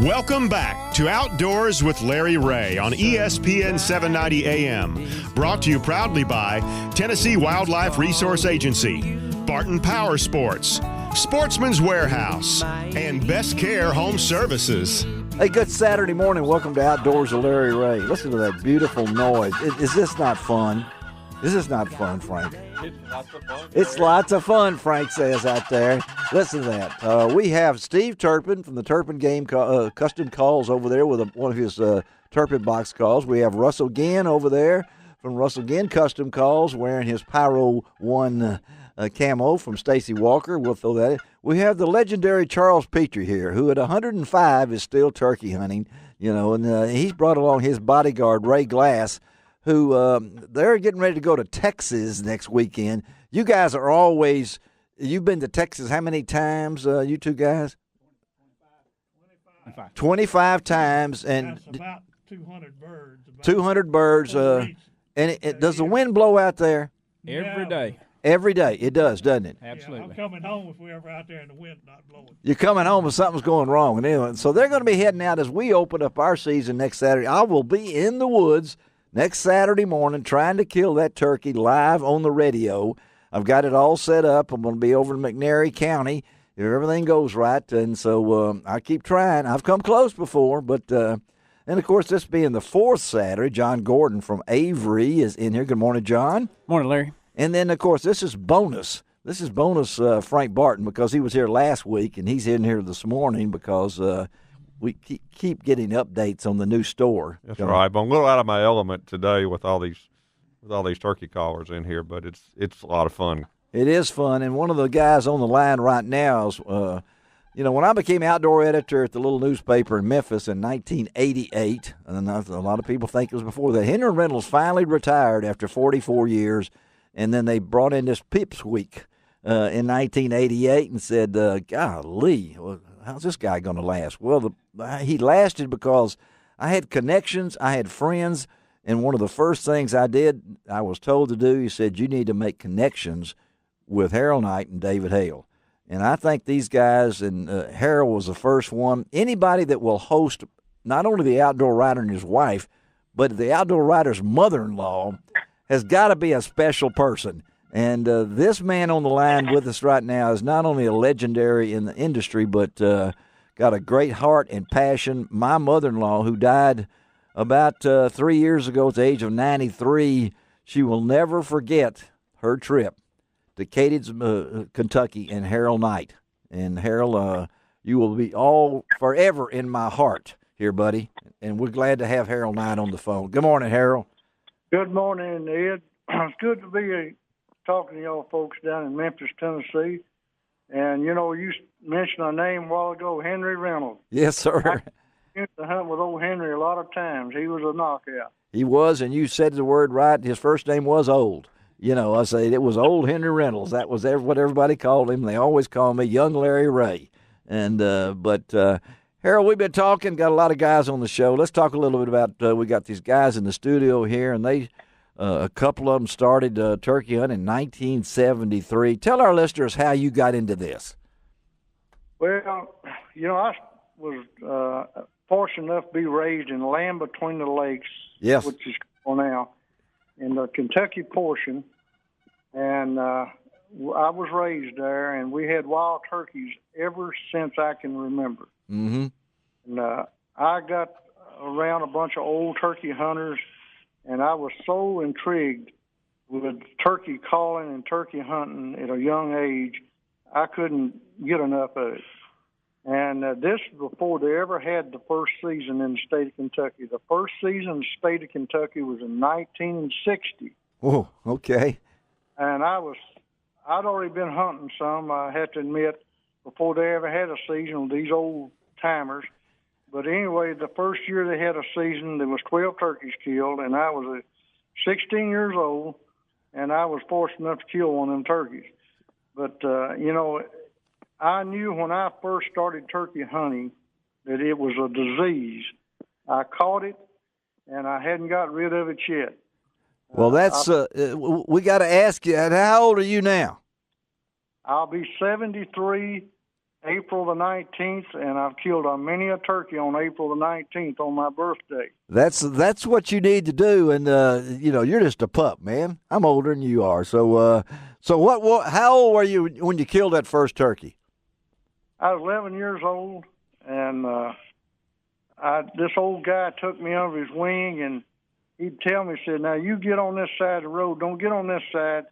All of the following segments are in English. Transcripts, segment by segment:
Welcome back to Outdoors with Larry Rea on ESPN 790 AM. Brought to you proudly by Tennessee Wildlife Resource Agency, Barton Power Sports, Sportsman's Warehouse, and Best Care Home Services. Hey, good Saturday morning. Welcome to Outdoors with Larry Rea. Listen to that beautiful noise. Is this not fun? Is this not fun, Frank? It's lots of fun. It's lots of fun, Frank says out there. Listen to that. We have Steve Turpin from the Turpin Game Custom Calls over there with one of his Turpin box calls. We have Russell Ginn over there from Russell Ginn Custom Calls wearing his Pyro 1 camo from Stacy Walker. We'll throw that in. We have the legendary Charles Petrie here, who at 105 is still turkey hunting, and he's brought along his bodyguard, Ray Glass, who they're getting ready to go to Texas next weekend. You guys are always – you've been to Texas how many times, you two guys? 25 times. And that's about 200 birds. 200 birds. And does the wind blow out there? Every day. Every day. It does, doesn't it? Absolutely. Yeah, I'm coming home if we're ever out there and the wind's not blowing. You're coming home and something's going wrong. Anyway, so they're going to be heading out as we open up our season next Saturday. I will be in the woods next Saturday morning trying to kill that turkey live on the radio. I've got it all set up. I'm going to be over in McNairy County if everything goes right. And so I keep trying. I've come close before, but and, of course, this being the fourth Saturday, John Gordon from Avery is in here. Good morning, John. Morning, Larry. And then, of course, this is bonus. This is bonus Frank Barton because he was here last week, and he's in here this morning because we keep getting updates on the new store. That's right. But I'm a little out of my element today with all these turkey callers in here, but it's a lot of fun. It is fun, and one of the guys on the line right now is, when I became outdoor editor at the little newspaper in Memphis in 1988, and a lot of people think it was before that, Henry Reynolds finally retired after 44 years. And then they brought in this Pipsqueak in 1988 and said, golly, how's this guy going to last? Well, he lasted because I had connections, I had friends, and one of the first things I was told to do, he said, you need to make connections with Harold Knight and David Hale. And I think these guys, and Harold was the first one, anybody that will host not only the outdoor writer and his wife, but the outdoor writer's mother-in-law, has got to be a special person. And this man on the line with us right now is not only a legendary in the industry, but got a great heart and passion. My mother-in-law, who died about 3 years ago at the age of 93, she will never forget her trip to Cadiz, Kentucky, and Harold Knight. And Harold, you will be all forever in my heart here, buddy. And we're glad to have Harold Knight on the phone. Good morning, Harold. Good morning, Ed. It's good to be talking to y'all folks down in Memphis, Tennessee. And, you mentioned a name a while ago, Henry Reynolds. Yes, sir. I used to hunt with old Henry a lot of times. He was a knockout. He was, and you said the word right. His first name was Old. I say it was Old Henry Reynolds. That was what everybody called him. They always called me Young Larry Rea. And Harold, we've been talking, got a lot of guys on the show. Let's talk a little bit about, we got these guys in the studio here, and they, a couple of them started turkey hunting in 1973. Tell our listeners how you got into this. Well, I was fortunate enough to be raised in Land Between the Lakes, yes, which is called now, in the Kentucky portion, and I was raised there, and we had wild turkeys ever since I can remember. Mm-hmm. And I got around a bunch of old turkey hunters, and I was so intrigued with turkey calling and turkey hunting at a young age, I couldn't get enough of it. And this was before they ever had the first season in the state of Kentucky. The first season in the state of Kentucky was in 1960. Oh, okay. And I'd already been hunting some, I have to admit, before they ever had a season with these old timers. But anyway, the first year they had a season, there was 12 turkeys killed, and I was 16 years old, and I was fortunate enough to kill one of them turkeys. But, I knew when I first started turkey hunting that it was a disease. I caught it, and I hadn't got rid of it yet. Well, that's we got to ask you, how old are you now? I'll be 73 April the 19th, and I've killed many a turkey on April the 19th on my birthday. That's what you need to do, and you're just a pup, man. I'm older than you are, so what? How old were you when you killed that first turkey? I was 11 years old, and this old guy took me under his wing, and he'd tell me, he said, "Now you get on this side of the road. Don't get on this side."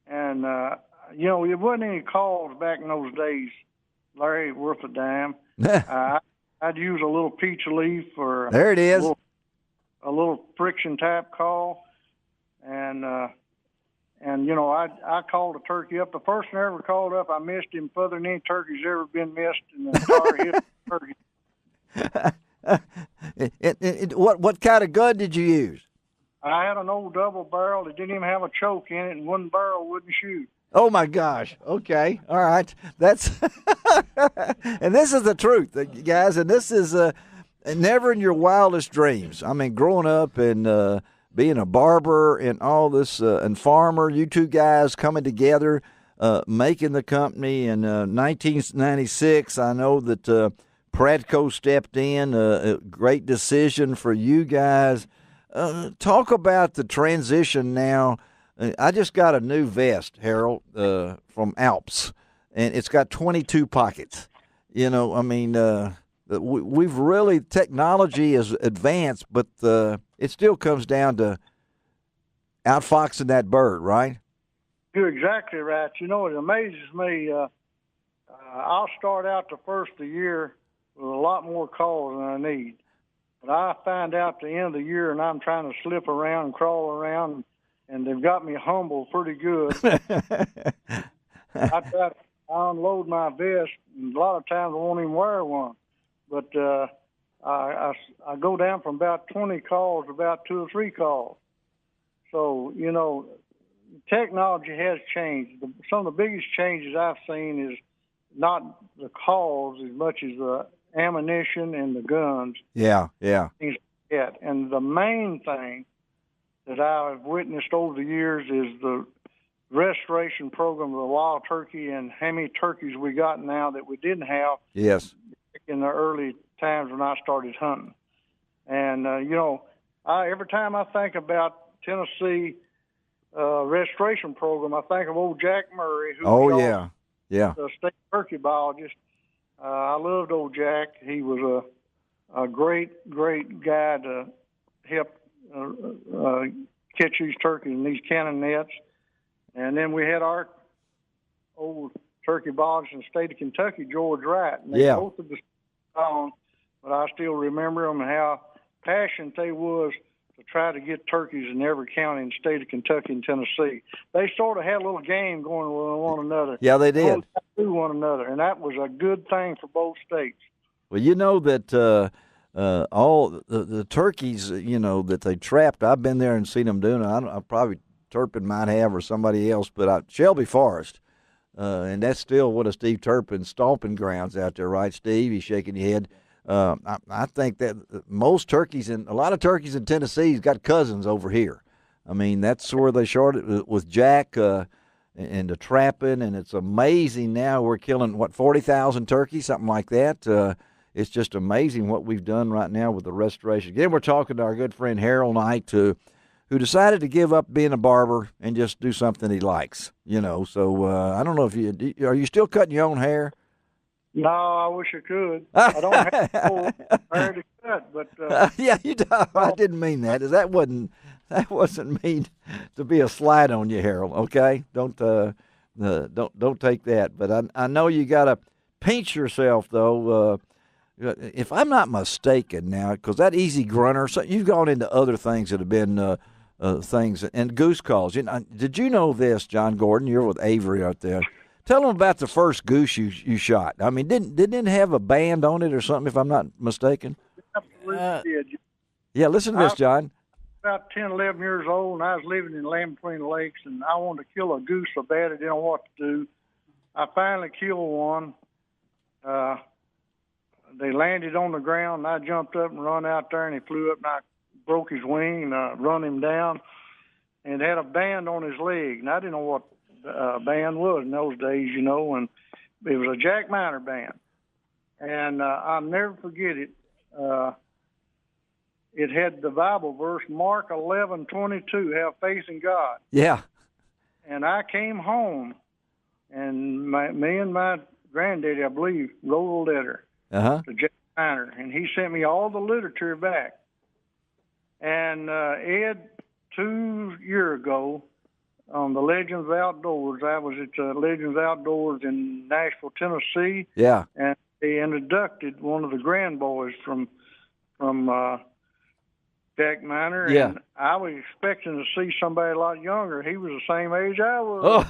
And there wasn't any calls back in those days, Larry, worth a dime. I'd use a little peach leaf or there it is, a little friction type call, and I called a turkey up. The first one I ever called up, I missed him further than any turkey's ever been missed in the entire history. What kind of gun did you use? I had an old double barrel that didn't even have a choke in it, and one barrel wouldn't shoot. Oh my gosh! Okay, all right. That's and this is the truth, guys. And this is never in your wildest dreams. I mean, growing up and being a barber and all this and farmer, you two guys coming together, making the company in 1996. I know that Pratco stepped in. A great decision for you guys. Talk about the transition now. I just got a new vest, Harold, from Alps, and it's got 22 pockets. We've really, technology is advanced, but it still comes down to outfoxing that bird, right? You're exactly right. It amazes me. I'll start out the first of the year with a lot more calls than I need. But I find out the end of the year, and I'm trying to slip around and crawl around, and they've got me humble pretty good. I try to unload my vest, and a lot of times I won't even wear one. But I go down from about 20 calls to about 2 or 3 calls. So, technology has changed. Some of the biggest changes I've seen is not the calls as much as the ammunition and the guns. Yeah. Things like that. And the main thing that I've witnessed over the years is the restoration program of the wild turkey and how many turkeys we got now that we didn't have in the early times when I started hunting. And, every time I think about Tennessee restoration program, I think of old Jack Murray, who the state turkey biologist. I loved old Jack. He was a great guy to help catch these turkeys in these cannon nets. And then we had our old turkey biologist in the state of Kentucky, George Wright. And they both of us gone, but I still remember them and how passionate they was to try to get turkeys in every county in the state of Kentucky and Tennessee. They sort of had a little game going with one another. Yeah, they did. To one another, and that was a good thing for both states. Well, that all the turkeys, that they trapped, I've been there and seen them doing it. I probably Turpin might have or somebody else, but Shelby Forest, and that's still one of Steve Turpin's stomping grounds out there, right, Steve? He's shaking your head. I think that most turkeys a lot of turkeys in Tennessee's got cousins over here. I mean, that's where they started with Jack and the trapping, and it's amazing now we're killing, 40,000 turkeys, something like that. It's just amazing what we've done right now with the restoration. Again, we're talking to our good friend Harold Knight, who decided to give up being a barber and just do something he likes, So I don't know if are you still cutting your own hair? No, I wish I could. I don't have hair to cut, but yeah, you do. I didn't mean that. That wasn't mean to be a slight on you, Harold. Okay, don't take that. But I know you got to pinch yourself though. If I'm not mistaken now, because that easy grunter, so you've gone into other things that have been things and goose calls. Did you know this, John Gordon? You're with Avery out there. Tell them about the first goose you shot. I mean, didn't it have a band on it or something, if I'm not mistaken? Absolutely did. Yeah, listen to this, John. About 10, 11 years old, and I was living in Land Between the Lakes, and I wanted to kill a goose so bad I didn't know what to do. I finally killed one. They landed on the ground, and I jumped up and run out there, and he flew up, and I broke his wing, and I run him down, and it had a band on his leg, and I didn't know what band was in those days, and it was a Jack Miner band, and I'll never forget it. It had the Bible verse, Mark 11:22, have faith in God. Yeah. And I came home, and me and my granddaddy, I believe, wrote a letter to Jack Miner, and he sent me all the literature back. And Ed, 2 years ago, on the Legends Outdoors, I was at Legends Outdoors in Nashville, Tennessee. Yeah. And they inducted one of the grandboys from Jack Miner. Yeah. And I was expecting to see somebody a lot younger. He was the same age I was.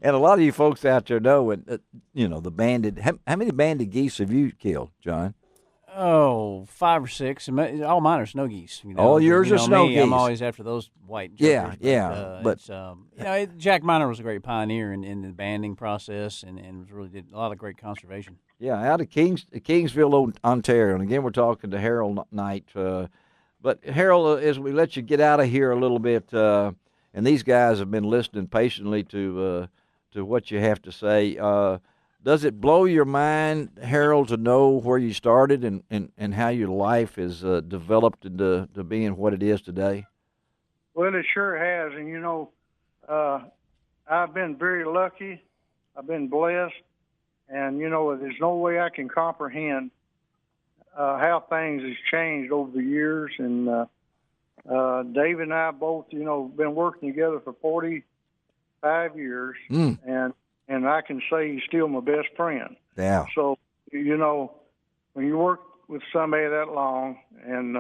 And a lot of you folks out there know, the banded. How many banded geese have you killed, John? Oh, 5 or 6. All mine are snow geese. All yours are snow geese. I'm always after those white jokers. But Jack Miner was a great pioneer in the banding process, and really did a lot of great conservation. Yeah, out of Kingsville, Ontario. And again, we're talking to Harold Knight. But Harold, as we let you get out of here a little bit, and these guys have been listening patiently to what you have to say. Does it blow your mind, Harold, to know where you started and how your life has developed into being what it is today? Well, it sure has. And, I've been very lucky. I've been blessed. And, there's no way I can comprehend how things has changed over the years. And Dave and I both, been working together for 45 years. And I can say he's still my best friend. Yeah. So, when you work with somebody that long and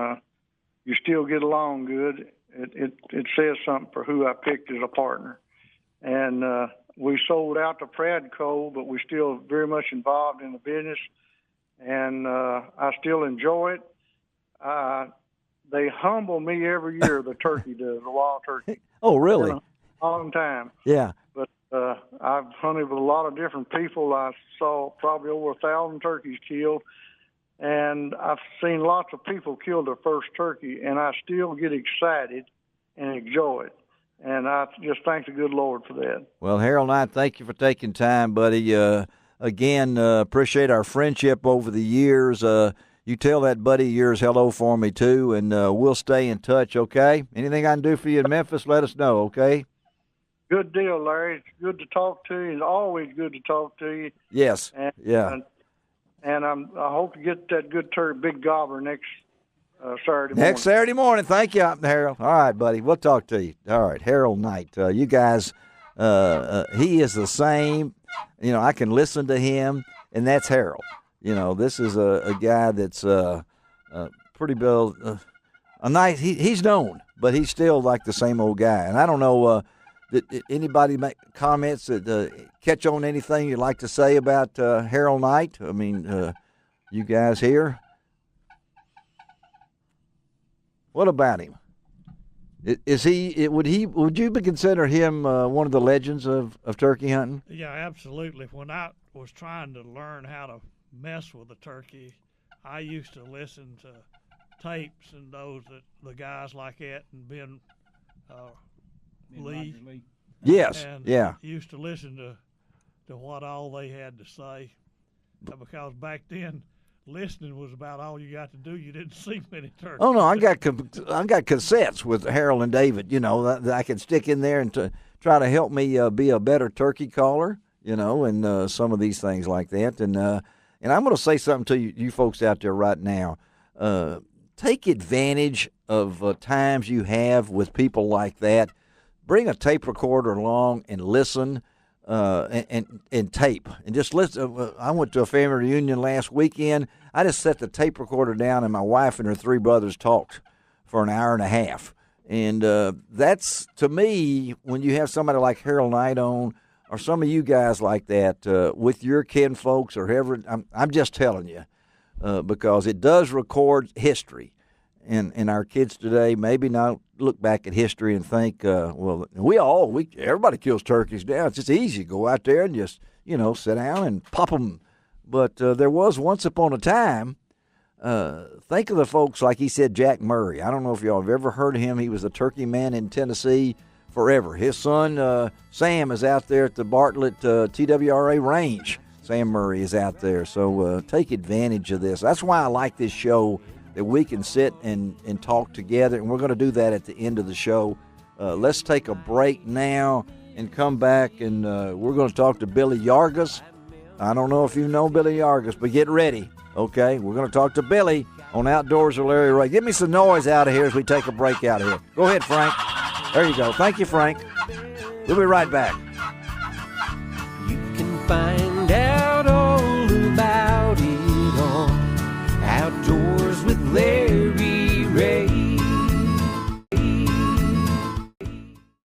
you still get along good, it says something for who I picked as a partner. And we sold out to Pradco, but we're still very much involved in the business. And I still enjoy it. They humble me every year, the turkey does, the wild turkey. Oh, really? A long time. Yeah. But I've hunted with a lot of different people. I saw probably over 1,000 turkeys killed, and I've seen lots of people kill their first turkey, and I still get excited and enjoy it. And I just thank the good Lord for that. Well, Harold Knight, thank you for taking time, buddy. Again, appreciate our friendship over the years. You tell that buddy of yours hello for me, too, and we'll stay in touch, okay? Anything I can do for you in Memphis, let us know, okay? Good deal, Larry. It's good to talk to you. It's always good to talk to you. Yes. And I hope to get that good big gobbler next Saturday morning. Next Saturday morning. Thank you, Harold. All right, buddy. We'll talk to you. All right, Harold Knight. You guys, he is the same. I can listen to him, and that's Harold. This is a guy that's pretty well a nice. He's known, but he's still like the same old guy. And I don't know. Did anybody make comments that catch on anything you'd like to say about Harold Knight? I mean, you guys here? What about him? Would you consider him one of the legends of turkey hunting? Yeah, absolutely. When I was trying to learn how to mess with a turkey, I used to listen to tapes and those that the guys like that and Ben Lee. Yes. And yeah. used to listen to what all they had to say, because back then listening was about all you got to do. You didn't see many turkeys. Oh no, I got cassettes with Harold and David. That I could stick in there and to try to help me be a better turkey caller. And some of these things like that. And I'm going to say something to you folks out there right now. Take advantage of times you have with people like that. Bring a tape recorder along and listen and tape. And just listen. I went to a family reunion last weekend. I just set the tape recorder down, and my wife and her 3 brothers talked for an hour and a half. And that's, to me, when you have somebody like Harold Knight on, or some of you guys like that with your kin folks or whoever, I'm just telling you, because it does record history. And our kids today maybe not look back at history and think, everybody kills turkeys now. It's just easy to go out there and just, sit down and pop them. But there was once upon a time, think of the folks, like he said, Jack Murray. I don't know if y'all have ever heard of him. He was a turkey man in Tennessee forever. His son, Sam, is out there at the Bartlett TWRA range. Sam Murray is out there. So take advantage of this. That's why I like this show, that we can sit and talk together, and we're going to do that at the end of the show. Let's take a break now and come back, and we're going to talk to Billy Yargus. I don't know if you know Billy Yargus, but get ready, okay? We're going to talk to Billy on Outdoors with Larry Rea. Give me some noise out of here as we take a break out of here. Go ahead, Frank. There you go. Thank you, Frank. We'll be right back. You can find